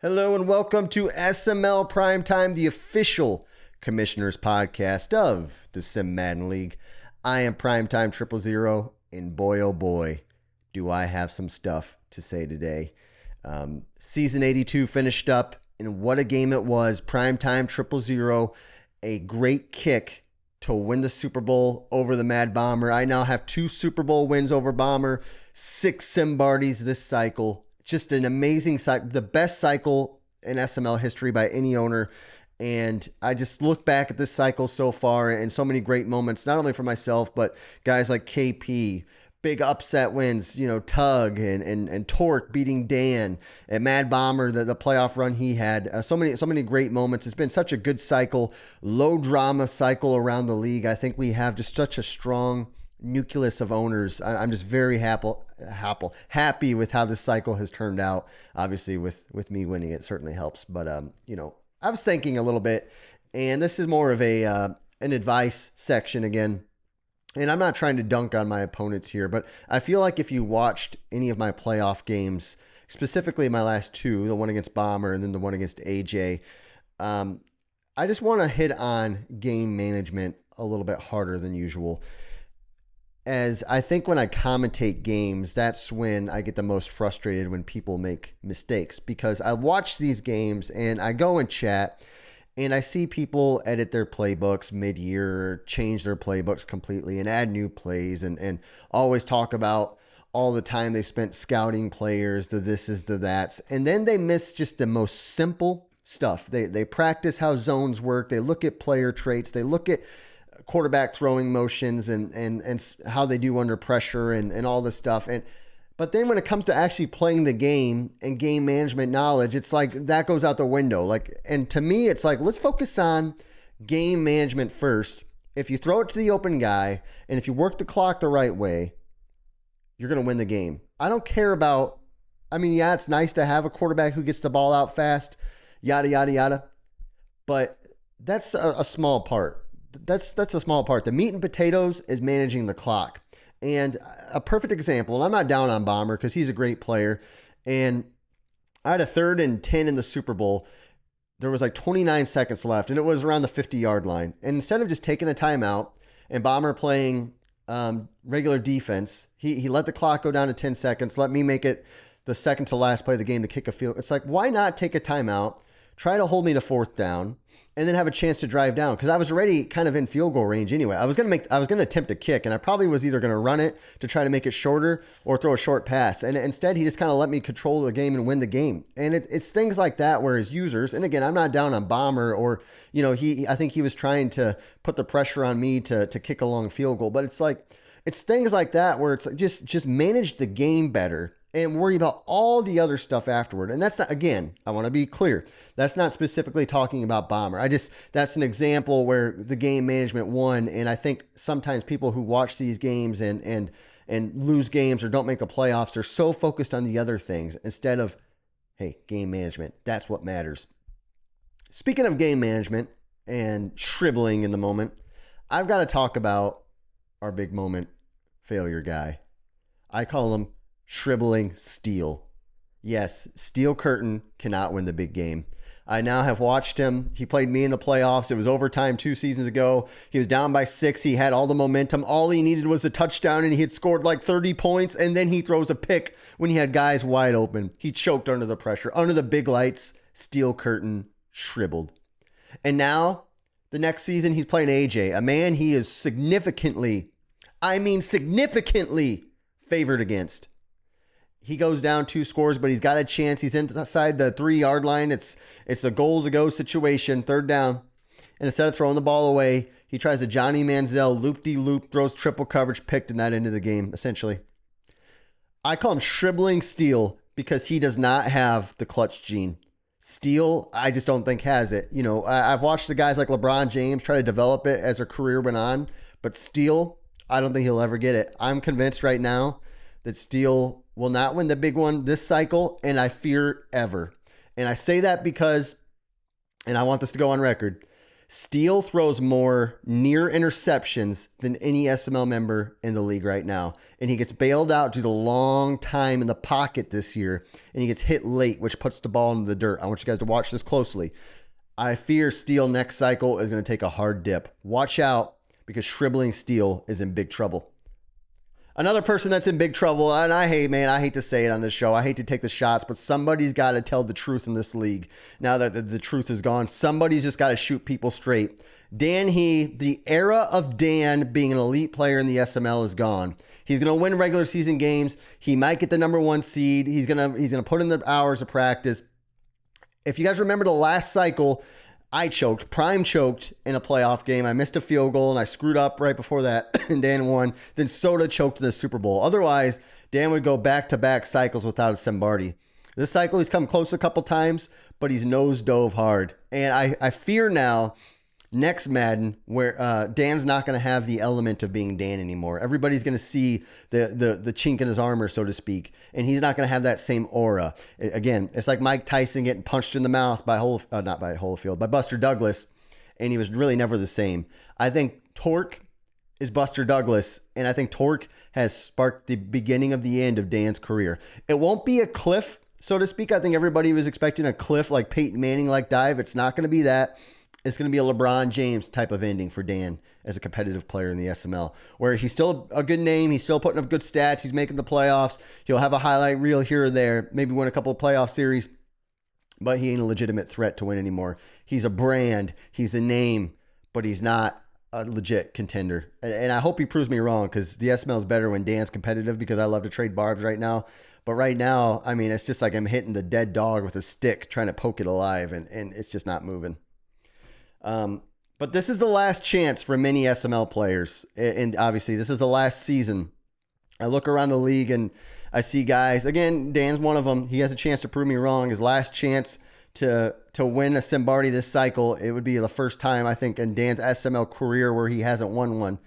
Hello and welcome to SML Primetime, the official commissioners podcast of the Sim Madden League. I am Primetime 000, and boy oh boy, do I have some stuff to say today. Season 82 finished up, and what a game it was. Primetime 000, a great kick to win the Super Bowl over the Mad Bomber. I now have 2 Super Bowl wins over Bomber, 6 Simbardies this cycle. Just an amazing cycle, the best cycle in SML history by any owner. And I just look back at this cycle so far and so many great moments, not only for myself, but guys like KP, big upset wins, Tug and Torque beating Dan, and Mad Bomber, the playoff run he had. So many great moments. It's been such a good cycle, low drama cycle around the league. I think we have just such a strong nucleus of owners. I'm just very happy with how this cycle has turned out. Obviously with me winning, it certainly helps, but I was thinking a little bit, and this is more of an advice section again, and I'm not trying to dunk on my opponents here, but I feel like if you watched any of my playoff games, specifically my last 2, the one against Bomber and then the one against AJ, I just want to hit on game management a little bit harder than usual. As I think when I commentate games, that's when I get the most frustrated when people make mistakes, because I watch these games and I go and chat and I see people edit their playbooks mid-year, change their playbooks completely and add new plays and always talk about all the time they spent scouting players, the thises, the that's, and then they miss just the most simple stuff. They practice how zones work. They look at player traits. They look at quarterback throwing motions and how they do under pressure and all this stuff. But then when it comes to actually playing the game and game management knowledge, it's like that goes out the window. And to me, it's like, let's focus on game management first. If you throw it to the open guy and if you work the clock the right way, you're going to win the game. I don't care about, it's nice to have a quarterback who gets the ball out fast, yada, yada, yada. But that's a small part. That's a small part. The meat and potatoes is managing the clock. And a perfect example, and I'm not down on Bomber because he's a great player. And I had a 3rd and 10 in the Super Bowl. There was like 29 seconds left, and it was around the 50-yard line. And instead of just taking a timeout and Bomber playing regular defense, he let the clock go down to 10 seconds, let me make it the second to last play of the game to kick a field. It's like, why not take a timeout, try to hold me to 4th down, and then have a chance to drive down? Because I was already kind of in field goal range anyway. I was going to attempt a kick, and I probably was either going to run it to try to make it shorter or throw a short pass. And instead, he just kind of let me control the game and win the game. And it's things like that where his users, and again, I'm not down on Bomber or, I think he was trying to put the pressure on me to kick a long field goal. But it's things like that where it's like just manage the game better and worry about all the other stuff afterward. And that's not, again, I want to be clear, that's not specifically talking about Bomber. That's an example where the game management won. And I think sometimes people who watch these games and lose games or don't make the playoffs are so focused on the other things instead of, hey, game management. That's what matters. Speaking of game management and shriveling in the moment, I've got to talk about our big moment failure guy. I call him Shriveling Steel. Yes, Steel Curtain cannot win the big game. I now have watched him. He played me in the playoffs. It was overtime 2 seasons ago. He was down by 6. He had all the momentum. All he needed was a touchdown, and he had scored like 30 points, and then he throws a pick when he had guys wide open. He choked under the pressure. Under the big lights, Steel Curtain shriveled. And now, the next season, he's playing AJ, a man he is significantly favored against. He goes down 2 scores, but he's got a chance. He's inside the 3-yard line. It's a goal to go situation, 3rd down. And instead of throwing the ball away, he tries a Johnny Manziel loop-de-loop, throws triple coverage, picked in that end of the game, essentially. I call him Shriveling Steel because he does not have the clutch gene. Steel, I just don't think has it. I've watched the guys like LeBron James try to develop it as their career went on, but Steel, I don't think he'll ever get it. I'm convinced right now that Steel will not win the big one this cycle, and I fear ever. And I say that because, and I want this to go on record, Steele throws more near interceptions than any SML member in the league right now. And he gets bailed out due to long time in the pocket this year. And he gets hit late, which puts the ball into the dirt. I want you guys to watch this closely. I fear Steele next cycle is going to take a hard dip. Watch out, because shriveling Steele is in big trouble. Another person that's in big trouble, and I hate to say it on this show. I hate to take the shots, but somebody's got to tell the truth in this league. Now that the truth is gone, somebody's just got to shoot people straight. Dan the era of Dan being an elite player in the SML is gone. He's going to win regular season games. He might get the number 1 seed. He's going to put in the hours of practice. If you guys remember the last cycle, Prime choked in a playoff game. I missed a field goal and I screwed up right before that and Dan won. Then Soda choked in the Super Bowl. Otherwise, Dan would go back-to-back cycles without a Simbardi. This cycle, he's come close a couple times, but he's nose dove hard. And I fear now, next Madden, where Dan's not going to have the element of being Dan anymore. Everybody's going to see the chink in his armor, so to speak, and he's not going to have that same aura. Again, it's like Mike Tyson getting punched in the mouth by by Buster Douglas, and he was really never the same. I think Torque is Buster Douglas, and I think Torque has sparked the beginning of the end of Dan's career. It won't be a cliff, so to speak. I think everybody was expecting a cliff like Peyton Manning-like dive. It's not going to be that. It's going to be a LeBron James type of ending for Dan as a competitive player in the SML, where he's still a good name. He's still putting up good stats. He's making the playoffs. He'll have a highlight reel here or there, maybe win a couple of playoff series, but he ain't a legitimate threat to win anymore. He's a brand. He's a name, but he's not a legit contender. And I hope he proves me wrong, because the SML is better when Dan's competitive, because I love to trade barbs right now. But right now, I mean, it's just like I'm hitting the dead dog with a stick trying to poke it alive, and it's just not moving. But this is the last chance for many SML players. And obviously this is the last season. I look around the league and I see guys, again, Dan's one of them. He has a chance to prove me wrong. His last chance to win a Simbardi this cycle. It would be the first time, I think, in Dan's SML career where he hasn't won one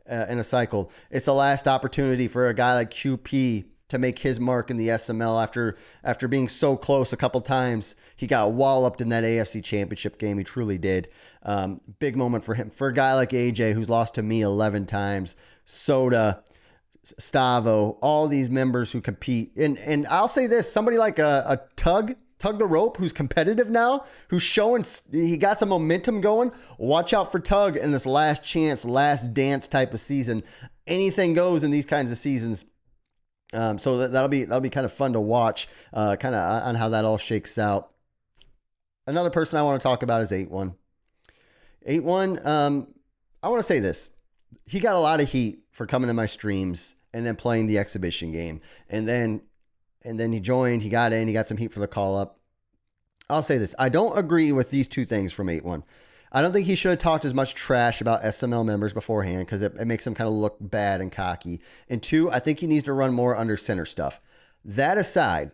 in a cycle. It's the last opportunity for a guy like QP to make his mark in the SML after being so close a couple times. He got walloped in that AFC Championship game. He truly did. Big moment for him. For a guy like AJ, who's lost to me 11 times, Soda, Stavo, all these members who compete. And I'll say this, somebody like a Tug the Rope, who's competitive now, who's showing he got some momentum going. Watch out for Tug in this last chance, last dance type of season. Anything goes in these kinds of seasons. So that'll be kind of fun to watch, kind of on how that all shakes out. Another person I want to talk about is 8-1. 8-1, I want to say this. He got a lot of heat for coming to my streams and then playing the exhibition game. And then he joined, he got in, he got some heat for the call up. I'll say this. I don't agree with these two things from 8-1. I don't think he should have talked as much trash about SML members beforehand, because it makes him kind of look bad and cocky. And 2, I think he needs to run more under center stuff. That aside,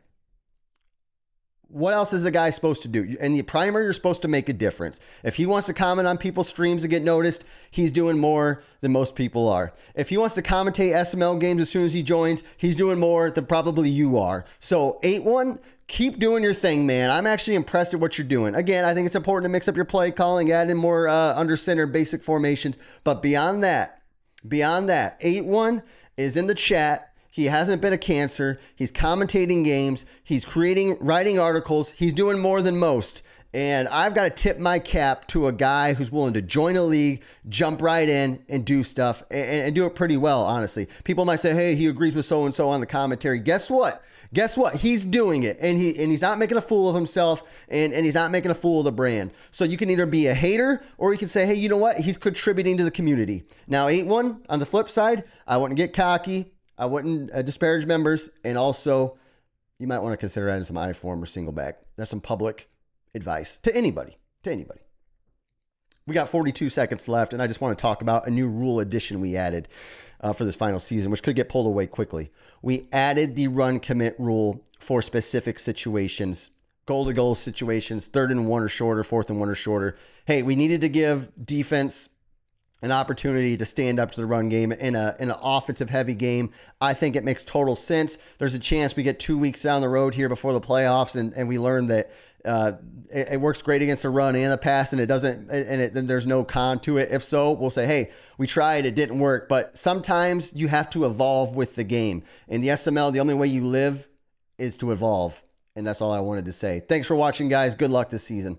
what else is the guy supposed to do? In the primer, you're supposed to make a difference. If he wants to comment on people's streams and get noticed, he's doing more than most people are. If he wants to commentate SML games as soon as he joins, he's doing more than probably you are. So 8-1, keep doing your thing, man. I'm actually impressed at what you're doing. Again, I think it's important to mix up your play calling, add in more under center basic formations. But beyond that, 8-1 is in the chat. He hasn't been a cancer. He's commentating games. He's writing articles. He's doing more than most. And I've got to tip my cap to a guy who's willing to join a league, jump right in, and do stuff, and do it pretty well, honestly. People might say, hey, he agrees with so-and-so on the commentary. Guess what? He's doing it, and he's not making a fool of himself, and he's not making a fool of the brand. So you can either be a hater, or you can say, hey, you know what? He's contributing to the community. Now, 8-1, on the flip side, I wouldn't get cocky. I wouldn't disparage members, and also you might want to consider adding some I-form or single back. That's some public advice to anybody. We got 42 seconds left, and I just want to talk about a new rule addition we added for this final season, which could get pulled away quickly. We added the run commit rule for specific situations, goal-to-goal situations, 3rd and 1 or shorter, 4th and 1 or shorter. Hey, we needed to give defense an opportunity to stand up to the run game in an offensive heavy game. I think it makes total sense. There's a chance we get 2 weeks down the road here before the playoffs and we learn that it works great against the run and the pass, and it doesn't, and there's no con to it. If so, we'll say, hey, we tried, it didn't work. But sometimes you have to evolve with the game. In the SML, the only way you live is to evolve. And that's all I wanted to say. Thanks for watching, guys. Good luck this season.